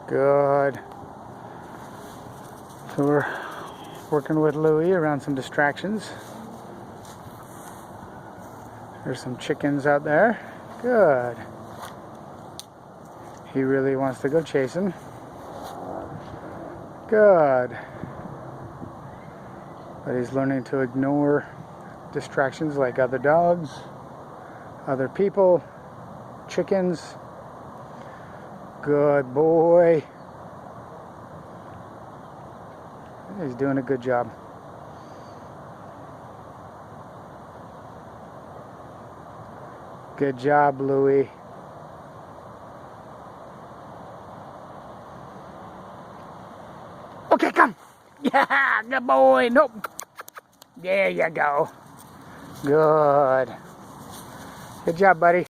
Good. So we're working with Louie around some distractions. There's some chickens out there. Good. He really wants to go chasing. Good. But he's learning to ignore distractions like other dogs, other people, chickens. Good boy. He's doing a good job. Good job, Louie. Okay, come. Yeah, good boy. Nope. There you go. Good. Good job, buddy.